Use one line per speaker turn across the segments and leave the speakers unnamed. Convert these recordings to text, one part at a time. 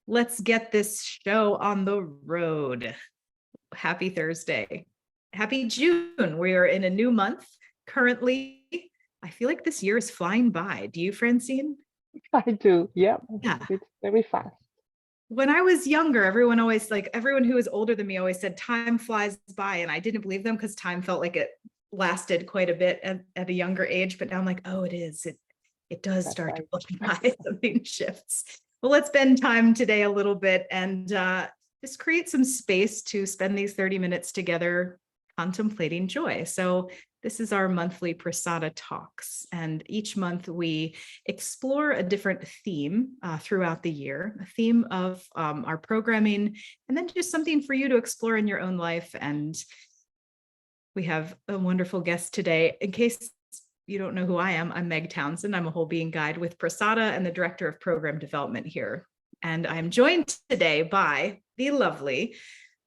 Let's get this show on the road. Happy Thursday. Happy June. We are in a new month currently. I feel like this year is flying by. Do you, Francine?
I do. Yeah,
Yeah.
it's very fast.
When I was younger, everyone who was older than me always said time flies by. And I didn't believe them because time felt like it lasted quite a bit at a younger age. But now I'm like, oh, it is. It does
That's
start to
right.
fly by. Something shifts. Well, let's spend time today a little bit and just create some space to spend these 30 minutes together contemplating joy. So this is our monthly Prasada Talks. And each month we explore a different theme throughout the year, a theme of our programming, and then just something for you to explore in your own life. And we have a wonderful guest today. In case you don't know who I am, I'm Meg Townsend. I'm a whole being guide with Prasada and the director of program development here. And I'm joined today by the lovely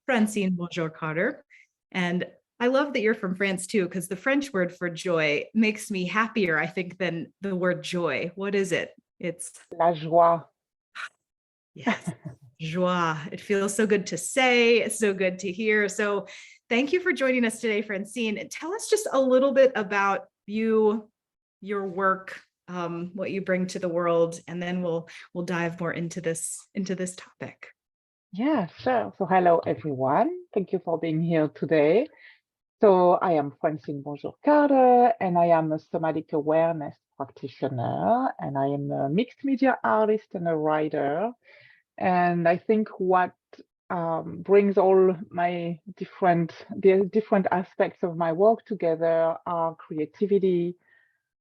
Francine Bonjour-Carter. And I love that you're from France too, because the French word for joy makes me happier, I think, than the word joy. What is it? It's
La joie.
yes, joie. It feels so good to say, it's so good to hear. So thank you for joining us today, Francine. Tell us just a little bit about you, your work, what you bring to the world, and then we'll dive more into this topic.
Yeah, sure. So hello, everyone. Thank you for being here today. So I am Francine Bonjour-Carter, and I am a somatic awareness practitioner, and I am a mixed media artist and a writer. And I think what brings all my the different aspects of my work together are creativity,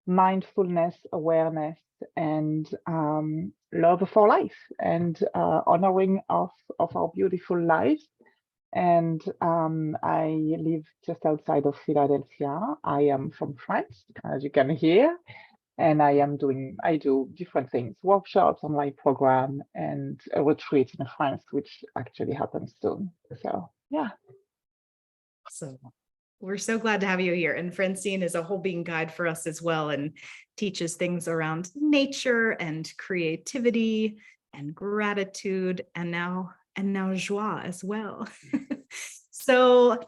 mindfulness, awareness, and love for life and honoring of our beautiful lives. And I live just outside of Philadelphia. I am from France, as you can hear, and I do different things, workshops, online program, and a retreat in France, which actually happens soon. So yeah.
So we're so glad to have you here. And Francine is a whole being guide for us as well and teaches things around nature and creativity and gratitude and now joie as well. So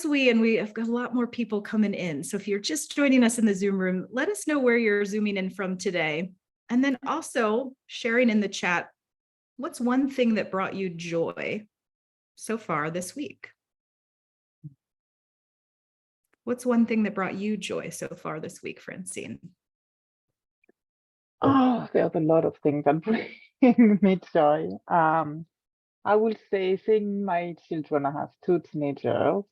we have got a lot more people coming in. So if you're just joining us in the Zoom room, let us know where you're zooming in from today. And then also sharing in the chat, what's one thing that brought you joy so far this week? What's one thing that brought you joy so far this week, Francine?
Oh, there's a lot of things that bring me joy. I will say seeing my children, I have two teenagers,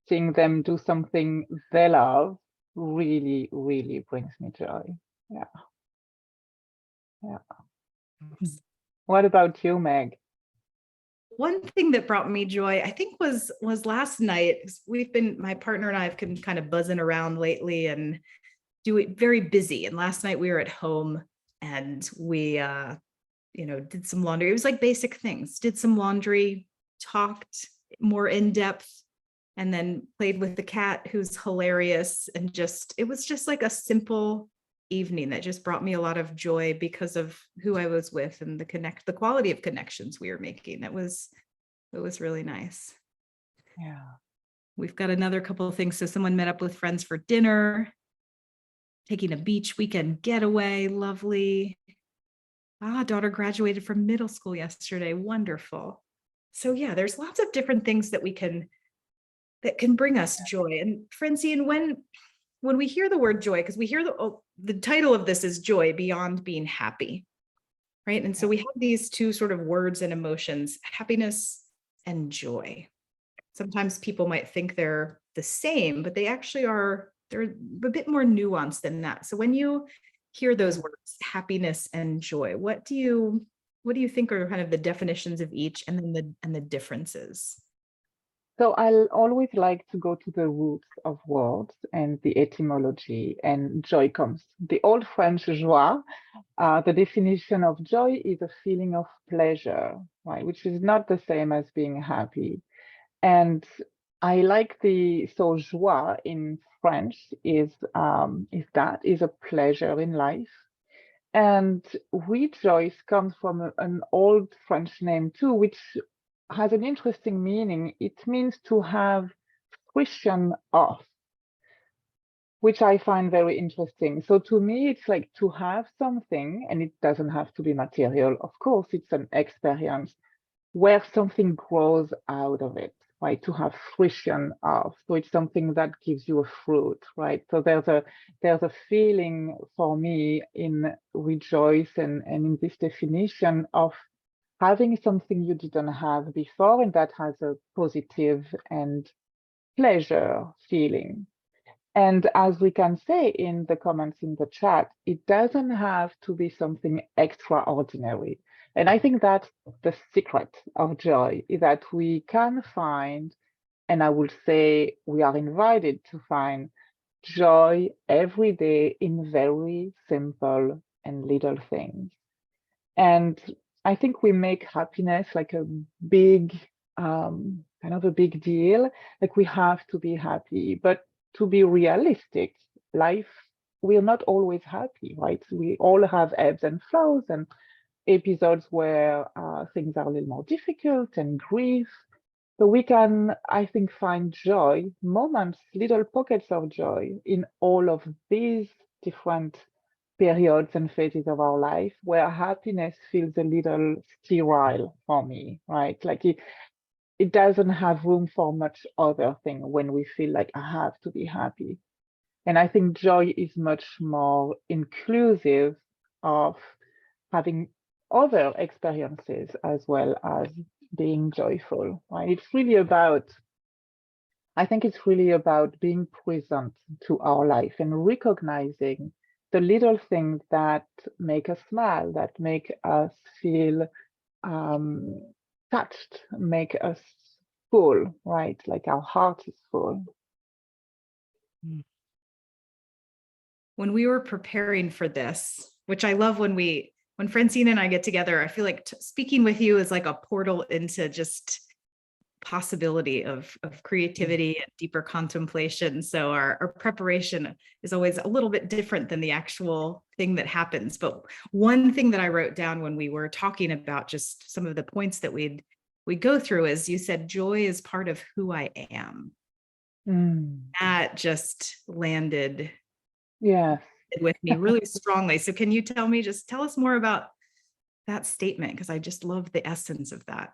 seeing them do something they love really, really brings me joy. Yeah. Yeah. What about you, Meg?
One thing that brought me joy, I think, was last night. My partner and I have been kind of buzzing around lately and doing very busy. And last night we were at home and we did some laundry. It was like basic things, did some laundry, talked more in depth, and then played with the cat, who's hilarious. And it was just like a simple evening that just brought me a lot of joy because of who I was with and the quality of connections we were making. It was really nice.
Yeah.
We've got another couple of things. So someone met up with friends for dinner, taking a beach weekend getaway, lovely. Daughter graduated from middle school yesterday, wonderful. So yeah, there's lots of different things that can bring us joy. And Francine, when we hear the word joy, because we hear the title of this is Joy Beyond Being Happy, right? And so we have these two sort of words and emotions, happiness and joy. Sometimes people might think they're the same, but they actually they're a bit more nuanced than that. So when you hear those words, happiness and joy, what do you think are kind of the definitions of each and then the differences?
So I'll always like to go to the roots of words and the etymology, and joy comes. The old French joie, the definition of joy is a feeling of pleasure, right? Which is not the same as being happy. And I like so joie in French is a pleasure in life. And rejoice comes from an old French name too, which has an interesting meaning. It means to have fruition of, which I find very interesting. So to me, it's like to have something, and it doesn't have to be material. Of course, it's an experience where something grows out of it, right? To have fruition of. So it's something that gives you a fruit, right? So there's a feeling for me in rejoice and in this definition of having something you didn't have before, and that has a positive and pleasure feeling. And as we can say in the comments in the chat, it doesn't have to be something extraordinary. And I think that's the secret of joy, is that we can find, and I would say we are invited to find joy every day in very simple and little things. And I think we make happiness like a big, kind of a big deal. Like we have to be happy, but to be realistic, life, we're not always happy, right? We all have ebbs and flows and episodes where things are a little more difficult and grief. So we can, I think, find joy, moments, little pockets of joy in all of these different periods and phases of our life where happiness feels a little sterile for me, right? Like it doesn't have room for much other thing when we feel like I have to be happy. And I think joy is much more inclusive of having other experiences as well as being joyful, right? It's really about, I think it's really about being present to our life and recognizing the little things that make us smile, that make us feel um, touched, make us full, right? Like our heart is full.
When we were preparing for this, which I love when Francine and I get together, I feel like speaking with you is like a portal into just possibility of creativity and deeper contemplation. So our preparation is always a little bit different than the actual thing that happens. But one thing that I wrote down when we were talking about just some of the points that we go through is you said joy is part of who I am. That just landed
Yes.
with me really strongly. So can you tell us more about that statement? Because I just love the essence of that.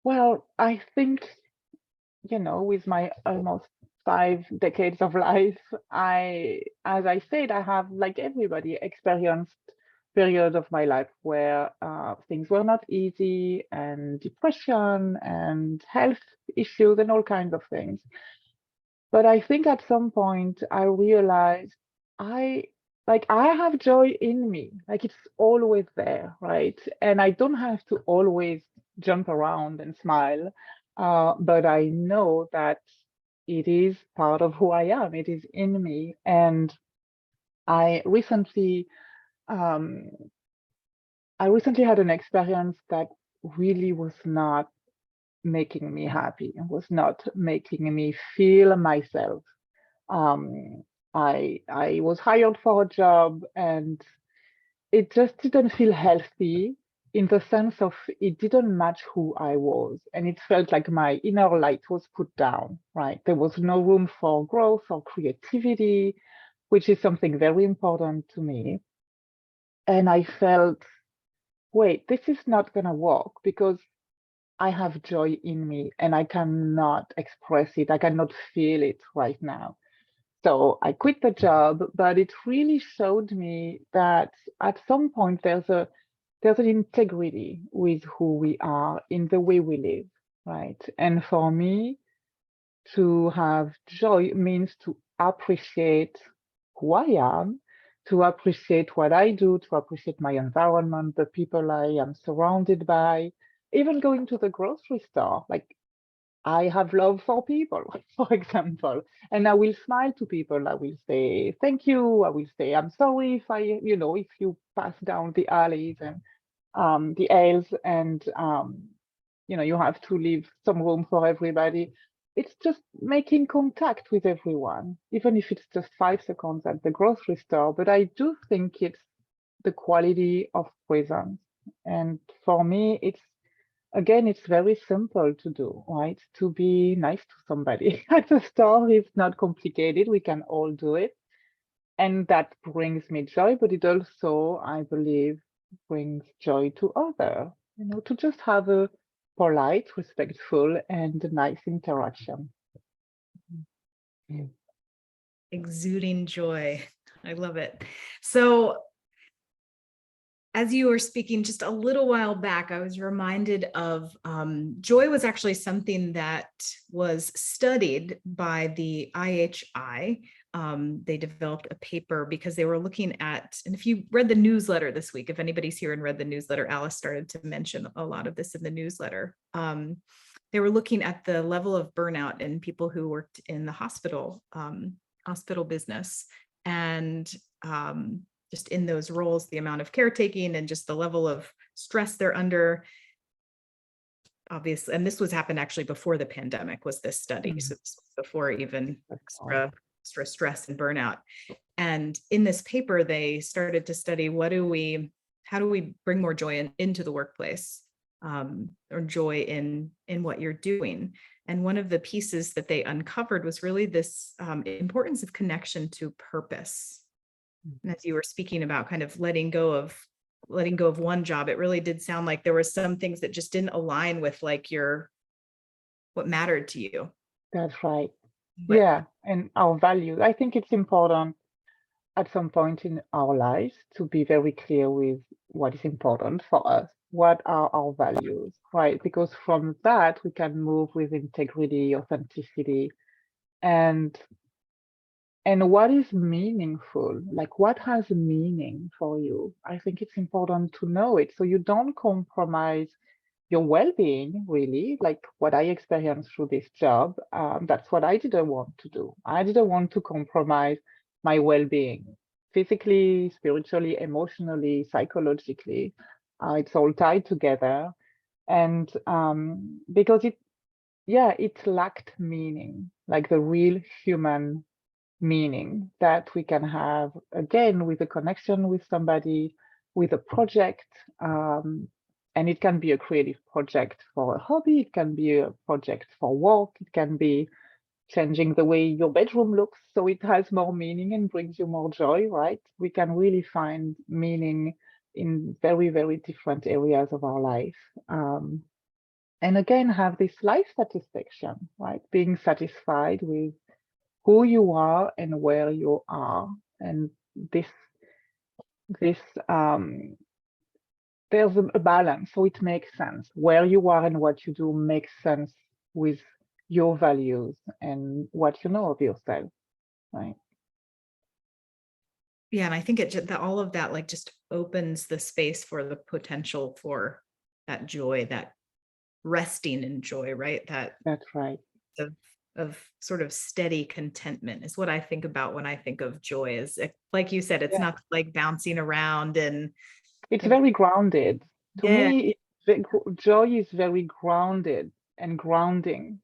Well, I think, with my almost 5 decades of life, as I said, I have, like everybody, experienced periods of my life where things were not easy, and depression and health issues and all kinds of things. But I think at some point I realized I I have joy in me. Like it's always there, right? And I don't have to always jump around and smile. But I know that it is part of who I am. It is in me. And I recently um I recently had an experience that really was not making me happy, was not making me feel myself. um, I was hired for a job and it just didn't feel healthy in the sense of it didn't match who I was. And it felt like my inner light was put down, right? There was no room for growth or creativity, which is something very important to me. And I felt, wait, this is not going to work because I have joy in me and I cannot express it. I cannot feel it right now. So I quit the job, but it really showed me that at some point there's an integrity with who we are in the way we live, right? And for me, to have joy means to appreciate who I am, to appreciate what I do, to appreciate my environment, the people I am surrounded by, even going to the grocery store. Like I have love for people, for example, and I will smile to people. I will say thank you. I will say I'm sorry if if you pass down the alleys and the aisles and you have to leave some room for everybody. It's just making contact with everyone, even if it's just 5 seconds at the grocery store. But I do think the quality of presence. And for me, it's very simple to do, right? To be nice to somebody at the store is not complicated. We can all do it. And that brings me joy, but it also, I believe, brings joy to others, to just have a polite, respectful, and nice interaction. Mm.
Exuding joy. I love it. So as you were speaking just a little while back, I was reminded of joy was actually something that was studied by the IHI. They developed a paper because they were looking at, and if you read the newsletter this week, if anybody's here and read the newsletter, Alice started to mention a lot of this in the newsletter. They were looking at the level of burnout in people who worked in the hospital business, and just in those roles, the amount of caretaking and just the level of stress they're under. Obviously, and this was happened actually before the pandemic was this study. So this was before even extra stress and burnout. And in this paper, they started to study how do we bring more joy into the workplace, or joy in what you're doing. And one of the pieces that they uncovered was really this importance of connection to purpose. And as you were speaking about kind of letting go of one job, it really did sound like there were some things that just didn't align with like what mattered to you.
That's right.
But
Yeah, and our values. I think it's important at some point in our lives to be very clear with what is important for us. What are our values, right? Because from that, we can move with integrity, authenticity, and what is meaningful, like what has meaning for you. I think it's important to know it so you don't compromise your well-being, really, like what I experienced through this job. That's what I didn't want to do. I didn't want to compromise my well-being, physically, spiritually, emotionally, psychologically. It's all tied together. And because it lacked meaning, like the real human meaning that we can have, again, with a connection with somebody, with a project. And it can be a creative project for a hobby, it can be a project for work, it can be changing the way your bedroom looks so it has more meaning and brings you more joy, right? We can really find meaning in very, very different areas of our life. And again, have this life satisfaction, right? Being satisfied with who you are and where you are. And this there's a balance, so it makes sense. Where you are and what you do makes sense with your values and what you know of yourself, right?
yeah, and I think that all of that like just opens the space for the potential for that joy, that resting in joy, right?
That's right.
Of sort of steady contentment is what I think about when I think of joy. Is like you said, it's
Yeah.
not like bouncing around and
It's very grounded. To
yeah,
me, joy is very grounded and grounding.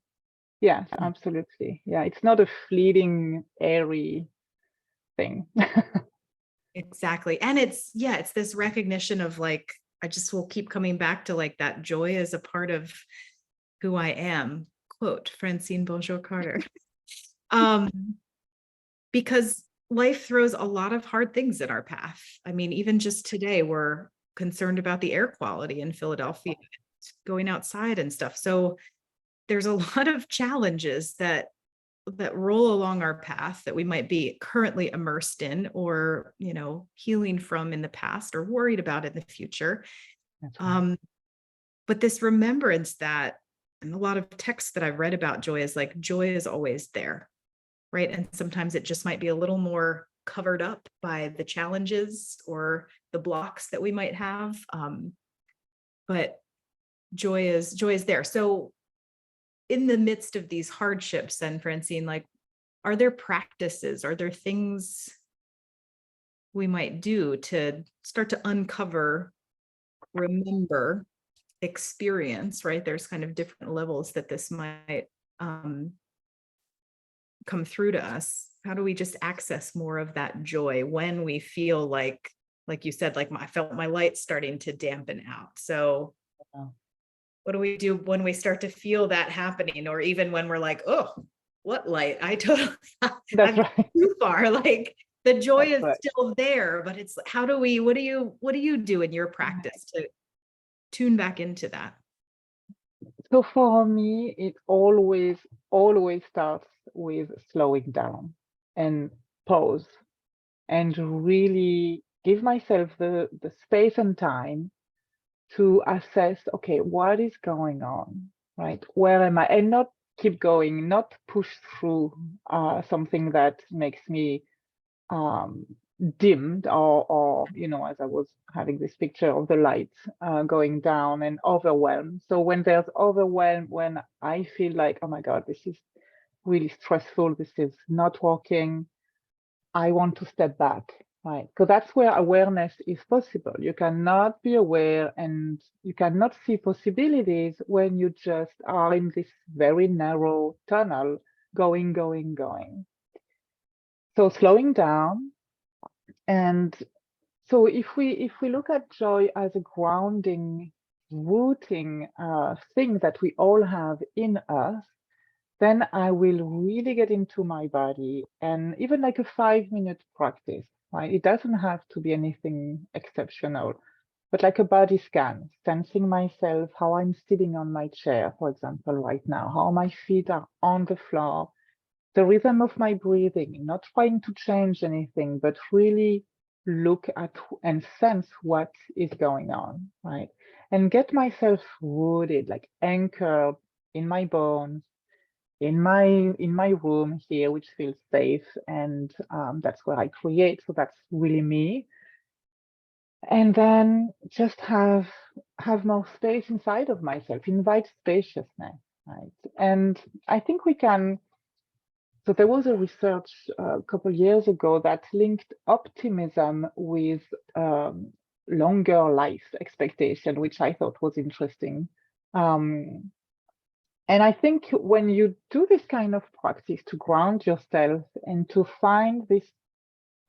Yes, absolutely. Yeah, it's not a fleeting, airy thing.
exactly. And it's this recognition of like, I just will keep coming back to like that joy is a part of who I am. Quote Francine Bonjour Carter. Because life throws a lot of hard things in our path. I mean, even just today, we're concerned about the air quality in Philadelphia, going outside and stuff. So there's a lot of challenges that roll along our path that we might be currently immersed in, or healing from in the past, or worried about in the future.
That's right.
But this remembrance that, and a lot of texts that I've read about joy is like, joy is always there, right? And sometimes it just might be a little more covered up by the challenges or the blocks that we might have. But joy is there. So in the midst of these hardships, then Francine, like, are there practices, are there things we might do to start to uncover, remember, experience, right? There's kind of different levels that this might come through to us. How do we just access more of that joy when we feel like like you said, like I felt my light starting to dampen out. So
Yeah.
what do we do when we start to feel that happening? Or even when we're like, oh, what light? I totally,
That's
I've gone
right.
too far. Like the joy
That's
is
right.
still there, but it's how do we, what do you do in your practice to tune back into that?
So for me, it always starts with slowing down and pause and really give myself the space and time to assess, okay, what is going on, right? Where am I? And not keep going, not push through something that makes me um, dimmed or, as I was having this picture of the lights going down and overwhelmed. So when there's overwhelm, when I feel like, oh my God, this is really stressful, this is not working, I want to step back, right? Because that's where awareness is possible. You cannot be aware and you cannot see possibilities when you just are in this very narrow tunnel going, going, going. So slowing down. And so if we look at joy as a grounding, rooting thing that we all have in us, then I will really get into my body and even like a 5-minute practice, right? It doesn't have to be anything exceptional, but like a body scan, sensing myself, how I'm sitting on my chair, for example, right now, how my feet are on the floor, the rhythm of my breathing, not trying to change anything, but really look at and sense what is going on, right? And get myself rooted, like anchored in my bones, in my room here, which feels safe, and that's where I create. So that's really me. And then just have more space inside of myself, invite spaciousness, right? And I think we can. So there was a research a couple years ago that linked optimism with um, longer life expectation, which I thought was interesting. Um, and I think when you do this kind of practice to ground yourself and to find this,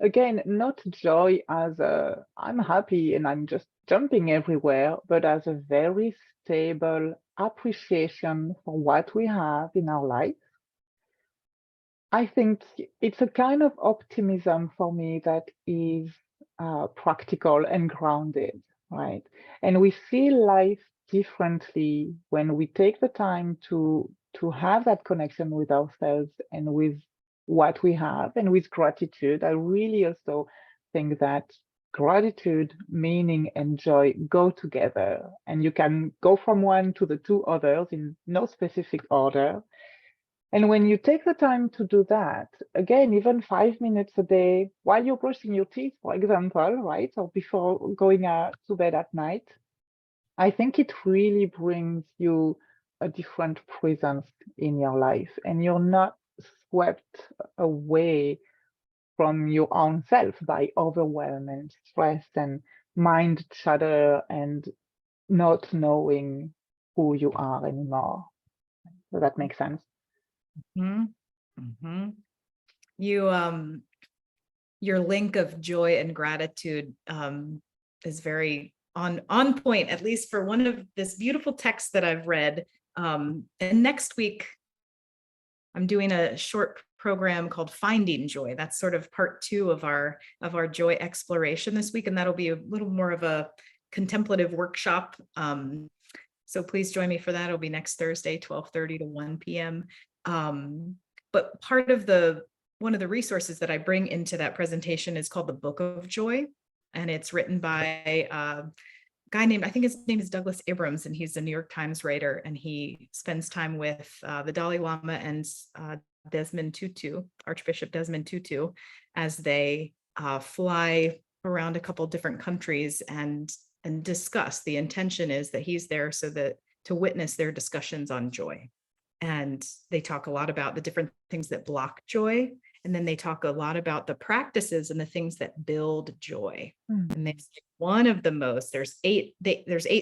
again, not joy as a I'm happy and I'm just jumping everywhere, but as a very stable appreciation for what we have in our life. I think it's a kind of optimism for me that is practical and grounded, right? And we see life differently when we take the time to have that connection with ourselves and with what we have and with gratitude. I really also think that gratitude, meaning, and joy go together, and you can go from one to the two others in no specific order. And when you take the time to do that, again, even 5 minutes a day while you're brushing your teeth, for example, right, or before going to bed at night, I think it really brings you a different presence in your life, and you're not swept away from your own self by overwhelm and stress and mind chatter and not knowing who you are anymore. Does that make sense?
Mhm. Mhm. You your link of joy and gratitude is very on point, at least for one of this beautiful text that I've read. And next week I'm doing a short program called Finding Joy. That's sort of part 2 of our joy exploration this week, and that'll be a little more of a contemplative workshop. So please join me for that. It'll be next Thursday, 12:30 to 1 p.m. But part of one of the resources that I bring into that presentation is called the Book of Joy. And it's written by a guy named, I think his name is Douglas Abrams, and he's a New York Times writer. And he spends time with the Dalai Lama and Desmond Tutu, Archbishop Desmond Tutu, as they fly around a couple different countries and discuss. The intention is that he's there so that to witness their discussions on joy. And they talk a lot about the different things that block joy. And then they talk a lot about the practices and the things that build joy. And they say one of the most, there's 8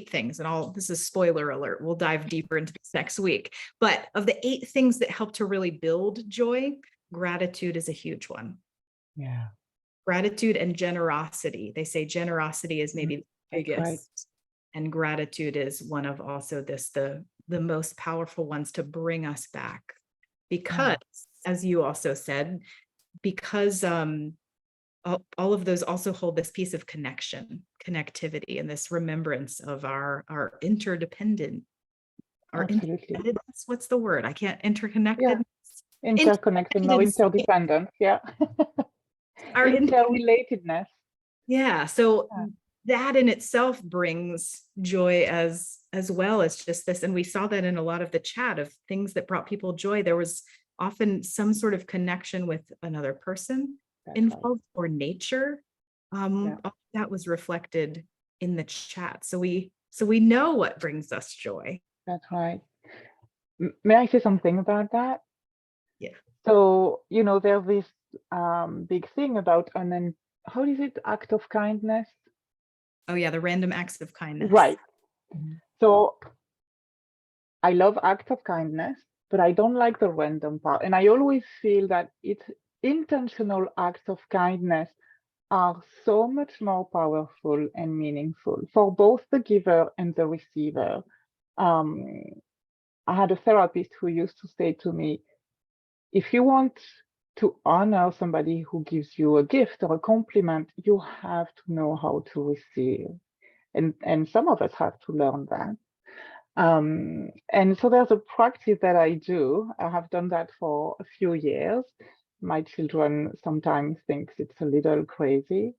things, and this is spoiler alert. We'll dive deeper into this next week. But of the 8 things that help to really build joy, gratitude is a huge one.
Yeah.
Gratitude and generosity. They say generosity is maybe the biggest,
right.
and gratitude is one of also the most powerful ones to bring us back. Because, as you also said, because all of those also hold this piece of connectivity, and this remembrance of our interdependent, our
Absolutely.
interdependence. What's the word? I can't. Interconnected.
Yeah. Interconnection or interdependence. Yeah.
Our
interrelatedness.
Yeah. So
Yeah.
that in itself brings joy as well as just this. And we saw that in a lot of the chat of things that brought people joy. There was often some sort of connection with another person involved, or nature. All that was reflected in the chat. So we know what brings us joy.
That's right. May I say something about that?
Yeah.
So, there's this big thing about, and then how is it, act of kindness?
Oh yeah, the random acts of kindness.
Right. So I love acts of kindness, but I don't like the random part. And I always feel that it's intentional acts of kindness are so much more powerful and meaningful for both the giver and the receiver. I had a therapist who used to say to me, if you want to honor somebody who gives you a gift or a compliment, you have to know how to receive. And some of us have to learn that. And so there's a practice that I do. I have done that for a few years. My children sometimes think it's a little crazy.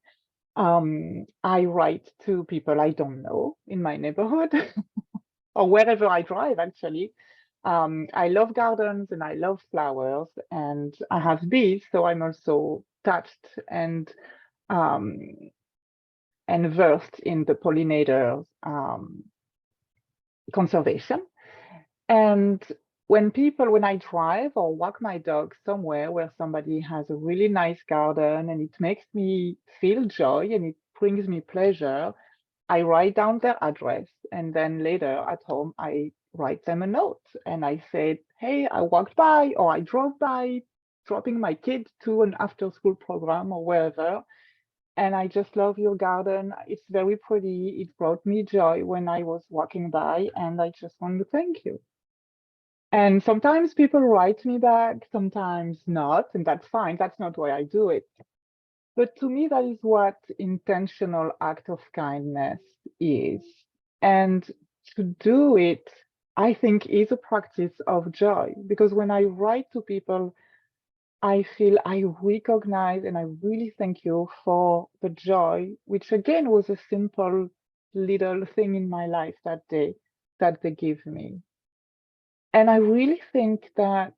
I write to people I don't know in my neighborhood or wherever I drive, actually. I love gardens and I love flowers, and I have bees, so I'm also touched and versed in the pollinators conservation. And when I drive or walk my dog somewhere where somebody has a really nice garden and it makes me feel joy and it brings me pleasure, I write down their address, and then later at home, I write them a note and I say, hey, I walked by or I drove by, dropping my kid to an after school program or wherever. And I just love your garden. It's very pretty. It brought me joy when I was walking by, and I just want to thank you. And sometimes people write me back, sometimes not, and that's fine. That's not why I do it. But to me, that is what intentional act of kindness is. And to do it, I think, is a practice of joy. Because when I write to people, I feel I recognize and I really thank you for the joy, which again was a simple little thing in my life that day that they give me. And I really think that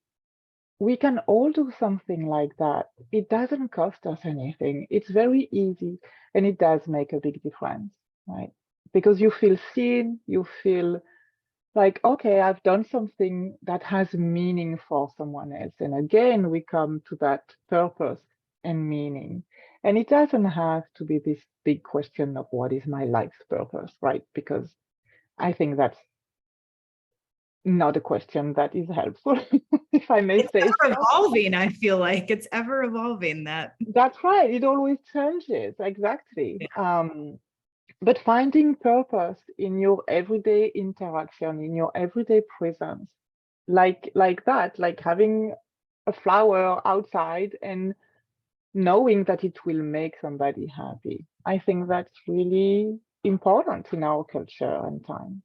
we can all do something like that. It doesn't cost us anything. It's very easy, and it does make a big difference, right? Because you feel seen, you feel like, okay, I've done something that has meaning for someone else. And again, we come to that purpose and meaning. And it doesn't have to be this big question of what is my life's purpose, right? Because I think that's not a question that is helpful, if I may say so.
Ever evolving, I feel like it's ever evolving.
That's right. It always changes, exactly. But finding purpose in your everyday interaction, in your everyday presence, like that, like having a flower outside and knowing that it will make somebody happy. I think that's really important in our culture and time.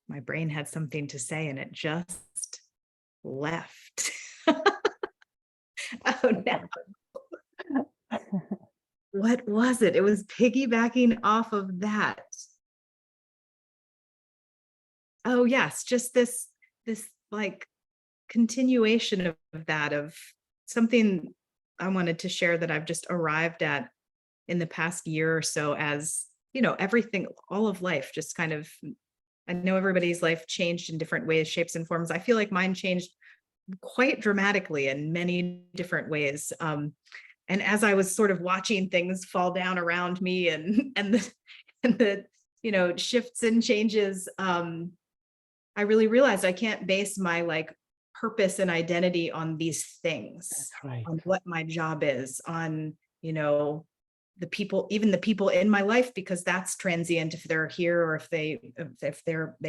My brain had something to say and it just left. Oh no. What was it? It was piggybacking off of that. Oh yes, just this like continuation of that, of something I wanted to share that I've just arrived at in the past year or so, as everything, all of life just kind of, I know everybody's life changed in different ways, shapes and forms. I feel like mine changed quite dramatically in many different ways. And as I was sort of watching things fall down around me and the shifts and changes, I really realized I can't base my purpose and identity on these things,
That's right.
on what my job is, on, you know, the people, even the people in my life, because that's transient if they're here or if they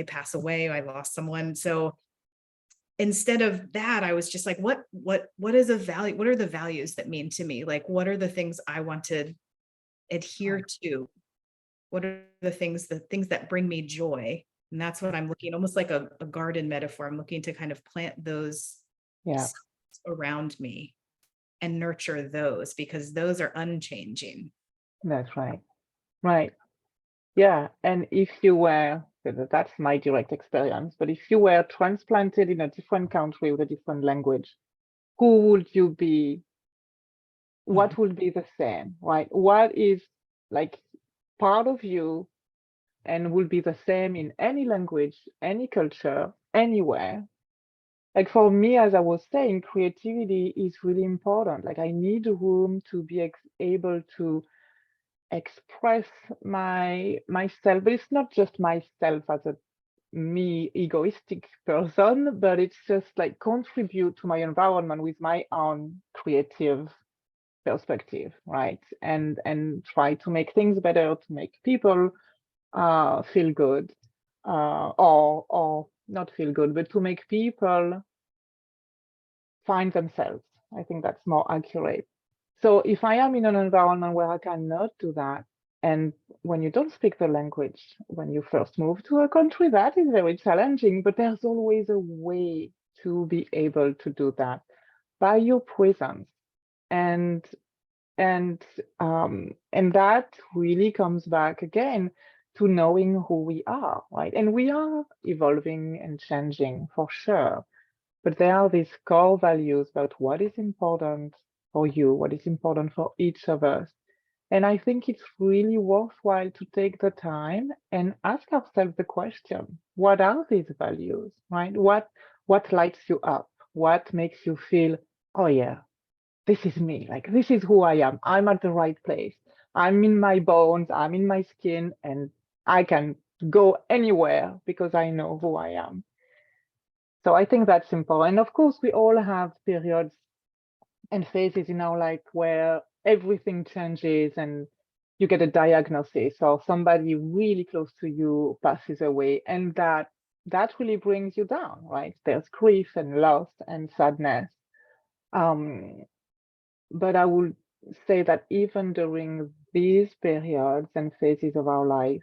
pass away. I lost someone. So instead of that, I was just like, what is a value? What are the values that mean to me? Like, what are the things I want to adhere to? What are the things that bring me joy? And that's what I'm looking, almost like a garden metaphor. I'm looking to kind of plant those
Yeah,
around me and nurture those, because those are unchanging.
that's right. Right. Yeah. And if you were, that's my direct experience, but if you were transplanted in a different country with a different language, who would you be? What would be the same, right? What is like part of you and will be the same in any language, any culture, anywhere? Like for me, as I was saying, creativity is really important. Like I need room to be able to express myself, but it's not just myself as a me egoistic person, but it's just like contribute to my environment with my own creative perspective, right? And try to make things better, to make people feel good, or not feel good, but to make people find themselves. I think that's more accurate. So if I am in an environment where I cannot do that, and when you don't speak the language, when you first move to a country, that is very challenging, but there's always a way to be able to do that by your presence. And and that really comes back again to knowing who we are, right? And we are evolving and changing for sure. But there are these core values about what is important for you, what is important for each of us. And I think it's really worthwhile to take the time and ask ourselves the question, what are these values, right? What lights you up? What makes you feel, oh yeah, this is me, like this is who I am. I'm at the right place. I'm in my bones, I'm in my skin, and I can go anywhere because I know who I am. So I think that's important. And of course, we all have periods and phases in our life where everything changes and you get a diagnosis or somebody really close to you passes away, and that really brings you down, right? There's grief and loss and sadness. Um, but I would say that even during these periods and phases of our life,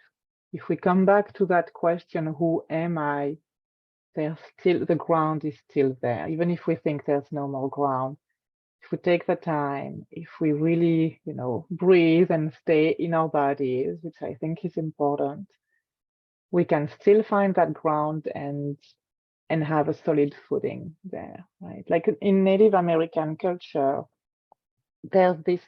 if we come back to that question, who am I? There's still, the ground is still there, even if we think there's no more ground. If we take the time, if we really, breathe and stay in our bodies, which I think is important, we can still find that ground and have a solid footing there, right? Like in Native American culture, there's this,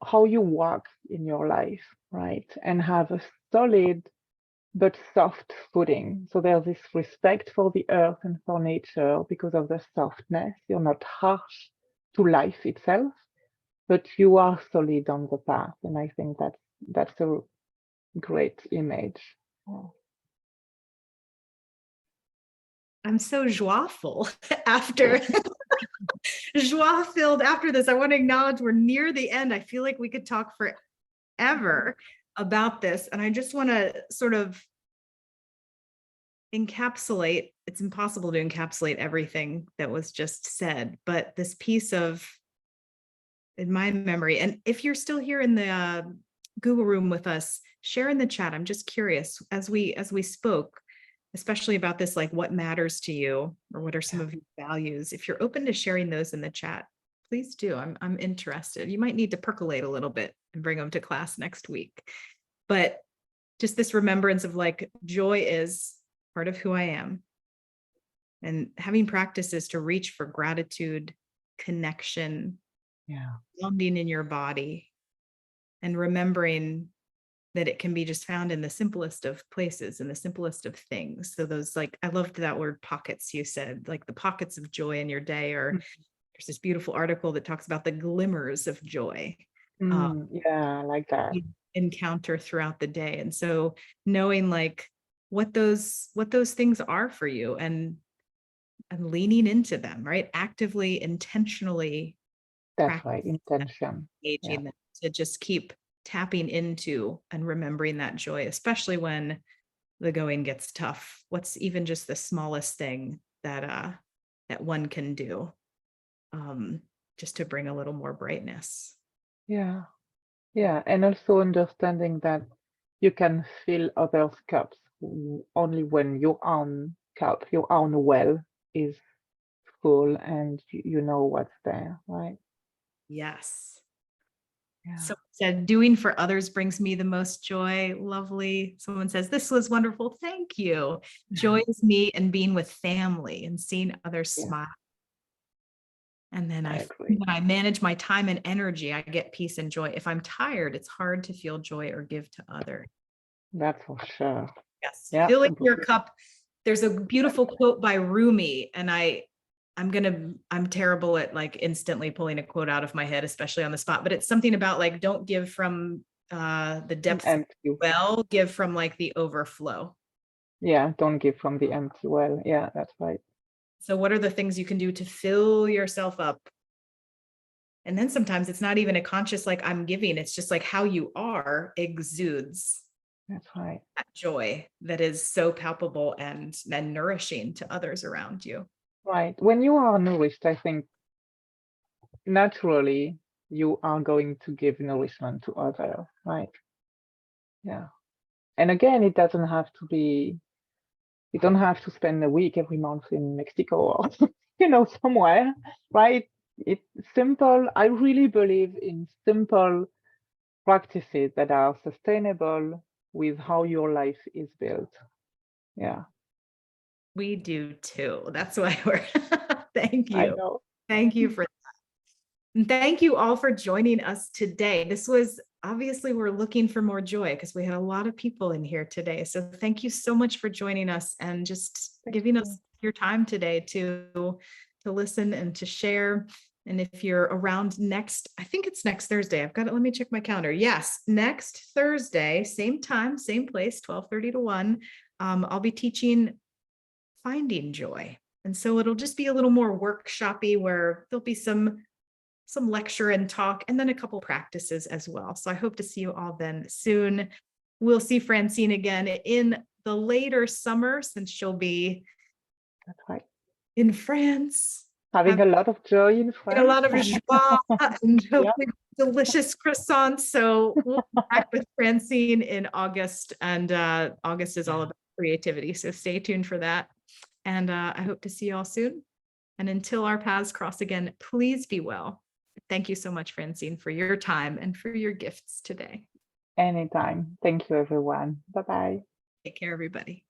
how you walk in your life, right? And have a solid but soft footing. So there's this respect for the earth and for nature because of the softness. You're not harsh to life itself, but you are solid on the path. And I think that's a great image.
I'm so joyful after joie filled after this. I want to acknowledge we're near the end. I feel like we could talk forever about this. And I just want to sort of encapsulate, it's impossible to encapsulate everything that was just said, but this piece of, in my memory, and if you're still here in the Google room with us, share in the chat. I'm just curious, as we spoke, especially about this, like what matters to you, or what are some of your values? If you're open to sharing those in the chat, please do. I'm interested. You might need to percolate a little bit and bring them to class next week. But just this remembrance of like, joy is part of who I am. And having practices to reach for gratitude, connection, grounding in your body, and remembering that it can be just found in the simplest of places, in the simplest of things. So those, like, I loved that word pockets you said, like the pockets of joy in your day, or there's this beautiful article that talks about the glimmers of joy.
Yeah, I like that.
You encounter throughout the day. And so knowing like what those things are for you, and and leaning into them, right? Actively, intentionally
That's right.
practicing
Intention. Yeah.
engaging them to just keep tapping into and remembering that joy, especially when the going gets tough. What's even just the smallest thing that one can do, just to bring a little more brightness.
Yeah. Yeah. And also understanding that you can fill others' cups only when your own cup, your own well is full and you know what's there, right?
Yes.
Yeah.
Someone said, doing for others brings me the most joy. Lovely. Someone says, this was wonderful. Thank you. Joy is me and being with family and seeing others
Yeah,
smile. And then
I
I,
agree.
when I manage my time and energy, I get peace and joy. If I'm tired, it's hard to feel joy or give to others.
That's for sure.
Yes.
Yeah.
Filling your cup. There's a beautiful quote by Rumi, and I'm terrible at like instantly pulling a quote out of my head, especially on the spot, but it's something about like, don't give from the depths of
Empty.
the well, give from like the overflow.
Yeah, don't give from the empty well. Yeah, that's right.
So what are the things you can do to fill yourself up? And then sometimes it's not even a conscious, like I'm giving, it's just like how you are exudes
That's right.
that joy that is so palpable and nourishing to others around you.
Right. When you are nourished, I think naturally you are going to give nourishment to others, right? Yeah. And again, it doesn't have to be, you don't have to spend a week every month in Mexico or, somewhere, right? It's simple. I really believe in simple practices that are sustainable with how your life is built. Yeah,
We do too. That's why we're, thank
I
you.
know.
Thank you for And thank you all for joining us today. This was obviously, we're looking for more joy because we had a lot of people in here today. So thank you so much for joining us and just
Thank
giving
you.
us your time today to listen and to share. And if you're around next, I think it's next Thursday. I've got it. Let me check my calendar. Yes, next Thursday, same time, same place, 12:30 to 1. I'll be teaching finding joy. And so it'll just be a little more workshoppy where there'll be some lecture and talk, and then a couple practices as well. So I hope to see you all then soon. We'll see Francine again in the later summer since she'll be
That's right.
in France,
Having a lot of joy in
having a
France.
lot of joie and
Yeah.
hopefully delicious croissants. So we'll be back with Francine in August, and August is all about creativity. So stay tuned for that. And I hope to see you all soon. And until our paths cross again, please be well. Thank you so much, Francine, for your time and for your gifts today.
Anytime. Thank you, everyone. Bye-bye.
Take care, everybody.